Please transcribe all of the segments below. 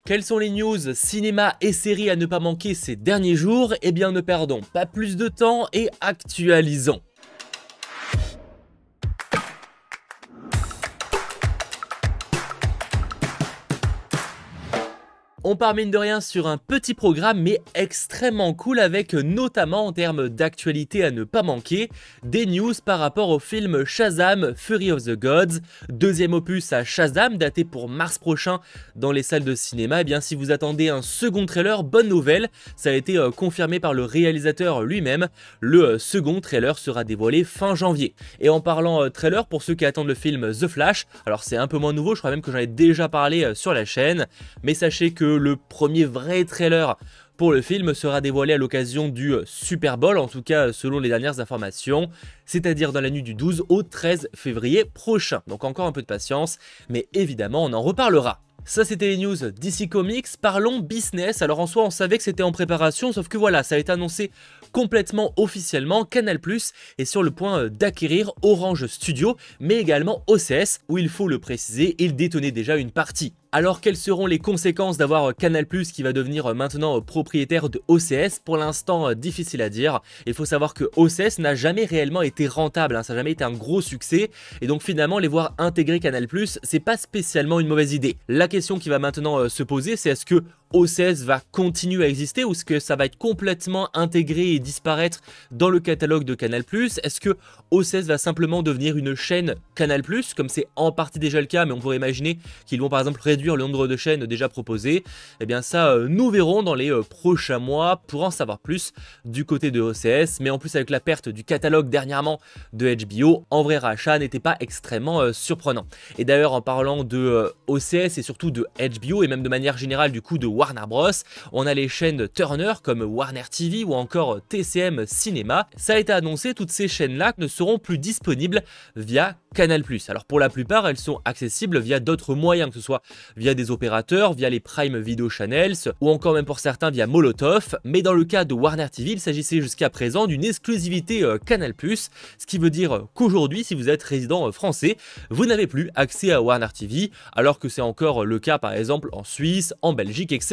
Quelles sont les news cinéma et séries à ne pas manquer ces derniers jours? Eh bien ne perdons pas plus de temps et actualisons. On part mine de rien sur un petit programme mais extrêmement cool avec notamment en termes d'actualité à ne pas manquer, des news par rapport au film Shazam Fury of the Gods, deuxième opus à Shazam daté pour mars prochain dans les salles de cinéma. Et bien si vous attendez un second trailer, bonne nouvelle, ça a été confirmé par le réalisateur lui-même, le second trailer sera dévoilé fin janvier. Et en parlant trailer, pour ceux qui attendent le film The Flash, alors c'est un peu moins nouveau, je crois même que j'en ai déjà parlé sur la chaîne, mais sachez que le premier vrai trailer pour le film sera dévoilé à l'occasion du Super Bowl, en tout cas selon les dernières informations, c'est-à-dire dans la nuit du 12 au 13 février prochain. Donc encore un peu de patience, mais évidemment on en reparlera. Ça c'était les news DC Comics, parlons business. Alors en soi on savait que c'était en préparation, sauf que voilà, ça a été annoncé complètement officiellement. Canal+ est sur le point d'acquérir Orange Studio, mais également OCS, où il faut le préciser, il détenait déjà une partie. Alors quelles seront les conséquences d'avoir Canal+ qui va devenir maintenant propriétaire de OCS? Pour l'instant difficile à dire. Il faut savoir que OCS n'a jamais réellement été rentable, ça n'a jamais été un gros succès, et donc finalement les voir intégrer Canal+, c'est pas spécialement une mauvaise idée. La question qui va maintenant se poser, c'est est-ce que OCS va continuer à exister ou est-ce que ça va être complètement intégré et disparaître dans le catalogue de Canal+? Est-ce que OCS va simplement devenir une chaîne Canal+, comme c'est en partie déjà le cas, mais on pourrait imaginer qu'ils vont par exemple réduire le nombre de chaînes déjà proposées? Eh bien ça, nous verrons dans les prochains mois pour en savoir plus du côté de OCS, mais en plus avec la perte du catalogue dernièrement de HBO, en vrai rachat n'était pas extrêmement surprenant. Et d'ailleurs en parlant de OCS et surtout de HBO et même de manière générale du coup de Warner Bros, on a les chaînes Turner comme Warner TV ou encore TCM Cinéma. Ça a été annoncé, toutes ces chaînes-là ne seront plus disponibles via Canal+. Alors pour la plupart, elles sont accessibles via d'autres moyens, que ce soit via des opérateurs, via les Prime Video Channels ou encore même pour certains via Molotov. Mais dans le cas de Warner TV, il s'agissait jusqu'à présent d'une exclusivité Canal+, ce qui veut dire qu'aujourd'hui, si vous êtes résident français, vous n'avez plus accès à Warner TV, alors que c'est encore le cas par exemple en Suisse, en Belgique, etc.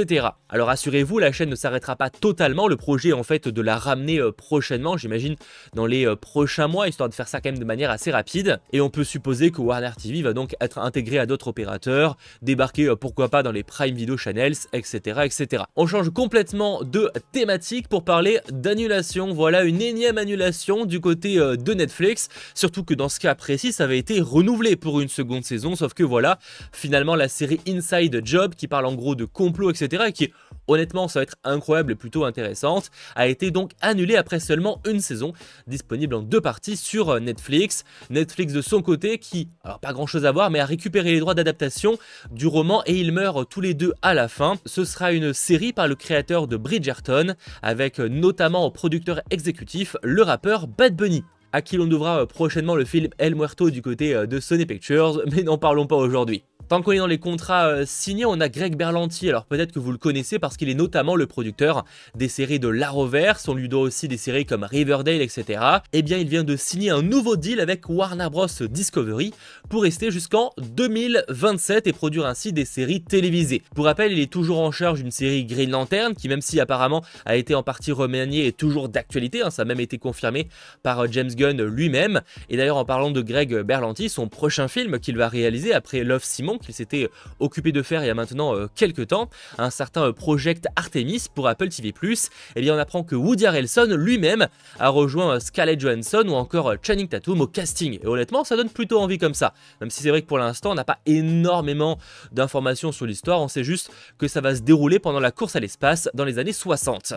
Alors assurez-vous, la chaîne ne s'arrêtera pas totalement, le projet est en fait de la ramener prochainement, j'imagine dans les prochains mois, histoire de faire ça quand même de manière assez rapide. Et on peut supposer que Warner TV va donc être intégré à d'autres opérateurs, débarquer pourquoi pas dans les Prime Video Channels, etc., etc. On change complètement de thématique pour parler d'annulation. Voilà une énième annulation du côté de Netflix, surtout que dans ce cas précis, ça avait été renouvelé pour une seconde saison, sauf que voilà, finalement la série Inside Job, qui parle en gros de complot, etc., et qui honnêtement ça va être incroyable et plutôt intéressante, a été donc annulée après seulement une saison, disponible en 2 parties sur Netflix. Netflix de son côté qui, alors pas grand chose à voir, mais a récupéré les droits d'adaptation du roman et ils meurent tous les deux à la fin. Ce sera une série par le créateur de Bridgerton, avec notamment en producteur exécutif le rappeur Bad Bunny, à qui l'on devra prochainement le film El Muerto du côté de Sony Pictures, mais n'en parlons pas aujourd'hui. Tant qu'on est dans les contrats signés, on a Greg Berlanti, alors peut-être que vous le connaissez parce qu'il est notamment le producteur des séries de l'Arrowverse, on lui doit aussi des séries comme Riverdale, etc. Eh bien il vient de signer un nouveau deal avec Warner Bros Discovery pour rester jusqu'en 2027 et produire ainsi des séries télévisées. Pour rappel, il est toujours en charge d'une série Green Lantern qui, même si apparemment a été en partie remaniée, est toujours d'actualité, ça a même été confirmé par James Gunn lui-même. Et d'ailleurs en parlant de Greg Berlanti, son prochain film qu'il va réaliser après Love, Simon, qu'il s'était occupé de faire il y a maintenant quelques temps, un certain Project Artemis pour Apple TV+, et bien on apprend que Woody Harrelson lui-même a rejoint Scarlett Johansson ou encore Channing Tatum au casting. Et honnêtement, ça donne plutôt envie comme ça, même si c'est vrai que pour l'instant on n'a pas énormément d'informations sur l'histoire, on sait juste que ça va se dérouler pendant la course à l'espace dans les années 60.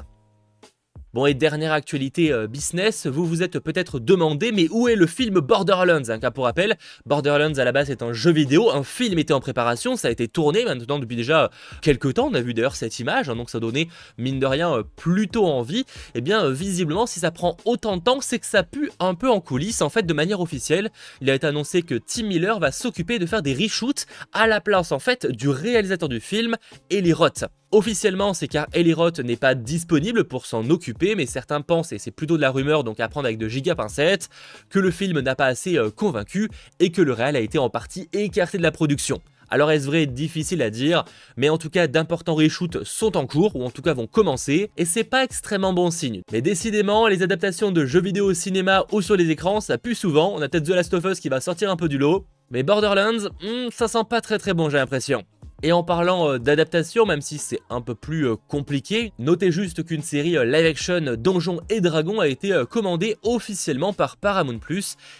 Bon, et dernière actualité business, vous vous êtes peut-être demandé, mais où est le film Borderlands, car pour rappel, Borderlands à la base est un jeu vidéo, un film était en préparation, ça a été tourné maintenant depuis déjà quelques temps, on a vu d'ailleurs cette image, donc ça donnait mine de rien plutôt envie. Et bien visiblement, si ça prend autant de temps, c'est que ça pue un peu en coulisses. En fait, de manière officielle, il a été annoncé que Tim Miller va s'occuper de faire des reshoots à la place en fait du réalisateur du film, Eli Roth. Officiellement, c'est car Eli Roth n'est pas disponible pour s'en occuper, mais certains pensent, et c'est plutôt de la rumeur, donc à prendre avec de giga pincettes, que le film n'a pas assez convaincu et que le réal a été en partie écarté de la production. Alors est-ce vrai? Difficile à dire, mais en tout cas d'importants reshoots sont en cours, ou en tout cas vont commencer, et c'est pas extrêmement bon signe. Mais décidément, les adaptations de jeux vidéo au cinéma ou sur les écrans, ça pue souvent. On a peut-être The Last of Us qui va sortir un peu du lot, mais Borderlands, ça sent pas très bon, j'ai l'impression. Et en parlant d'adaptation, même si c'est un peu plus compliqué, notez juste qu'une série live-action Donjons et Dragons a été commandée officiellement par Paramount+,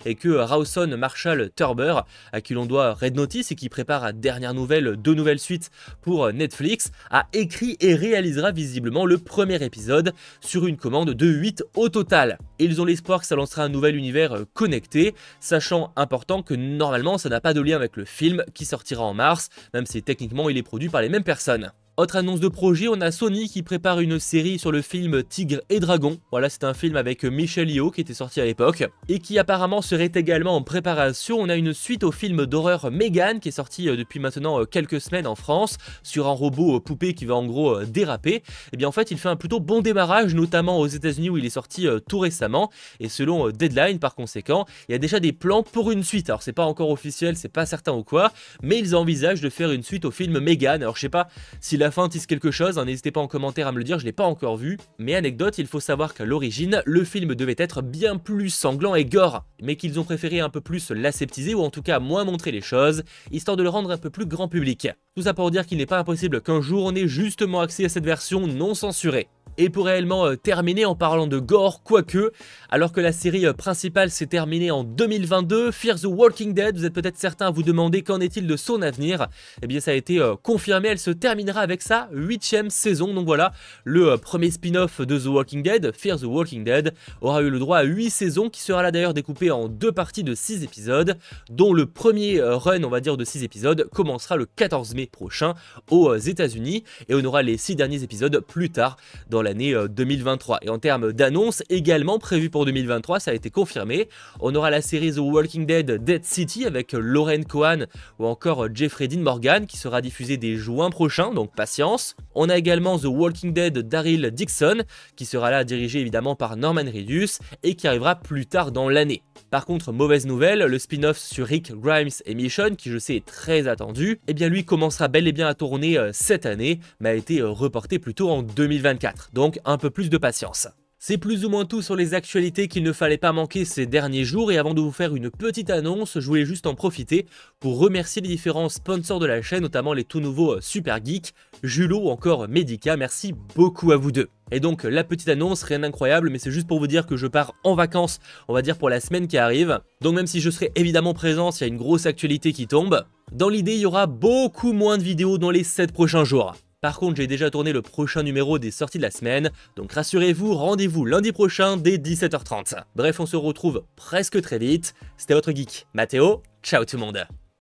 et que Rawson Marshall Turber, à qui l'on doit Red Notice et qui prépare à dernière nouvelle 2 nouvelles suites pour Netflix, a écrit et réalisera visiblement le premier épisode sur une commande de 8 au total. Ils ont l'espoir que ça lancera un nouvel univers connecté, sachant important que normalement ça n'a pas de lien avec le film qui sortira en mars, même si techniquement il est produit par les mêmes personnes. Autre annonce de projet, on a Sony qui prépare une série sur le film Tigre et Dragon. Voilà, c'est un film avec Michelle Yeoh qui était sorti à l'époque et qui apparemment serait également en préparation. On a une suite au film d'horreur Megan qui est sorti depuis maintenant quelques semaines en France sur un robot poupée qui va en gros déraper. Et bien en fait, il fait un plutôt bon démarrage, notamment aux États-Unis où il est sorti tout récemment. Et selon Deadline, par conséquent, il y a déjà des plans pour une suite. Alors c'est pas encore officiel, c'est pas certain ou quoi, mais ils envisagent de faire une suite au film Megan. Alors je sais pas si la fin tisse quelque chose, n'hésitez pas en commentaire à me le dire, je l'ai pas encore vu. Mais anecdote, il faut savoir qu'à l'origine, le film devait être bien plus sanglant et gore, mais qu'ils ont préféré un peu plus l'aseptiser ou en tout cas moins montrer les choses, histoire de le rendre un peu plus grand public. Tout ça pour dire qu'il n'est pas impossible qu'un jour on ait justement accès à cette version non censurée. Et pour réellement terminer en parlant de gore, quoique, alors que la série principale s'est terminée en 2022, Fear the Walking Dead, vous êtes peut-être certains à vous demander qu'en est-il de son avenir. Eh bien ça a été confirmé, elle se terminera avec sa 8e saison, donc voilà, le premier spin-off de The Walking Dead, Fear the Walking Dead, aura eu le droit à 8 saisons, qui sera là d'ailleurs découpé en 2 parties de 6 épisodes, dont le premier run, on va dire, de 6 épisodes commencera le 14 mai prochain aux États-Unis, et on aura les 6 derniers épisodes plus tard dans l'année 2023. Et en termes d'annonces également prévues pour 2023, ça a été confirmé. On aura la série The Walking Dead Dead City avec Lauren Cohan ou encore Jeffrey Dean Morgan qui sera diffusée dès juin prochain, donc patience. On a également The Walking Dead Daryl Dixon qui sera là dirigé évidemment par Norman Reedus et qui arrivera plus tard dans l'année. Par contre, mauvaise nouvelle, le spin-off sur Rick Grimes et Michonne, qui je sais est très attendu, eh bien lui commencera bel et bien à tourner cette année, mais a été reporté plutôt en 2024, donc un peu plus de patience. C'est plus ou moins tout sur les actualités qu'il ne fallait pas manquer ces derniers jours, et avant de vous faire une petite annonce, je voulais juste en profiter pour remercier les différents sponsors de la chaîne, notamment les tout nouveaux Super Geek, Julo ou encore Medica, merci beaucoup à vous deux. Et donc la petite annonce, rien d'incroyable, mais c'est juste pour vous dire que je pars en vacances, on va dire pour la semaine qui arrive. Donc même si je serai évidemment présent s'il y a une grosse actualité qui tombe, dans l'idée il y aura beaucoup moins de vidéos dans les 7 prochains jours. Par contre, j'ai déjà tourné le prochain numéro des sorties de la semaine, donc rassurez-vous, rendez-vous lundi prochain dès 17h30. Bref, on se retrouve presque très vite. C'était votre geek, Mathéo, ciao tout le monde.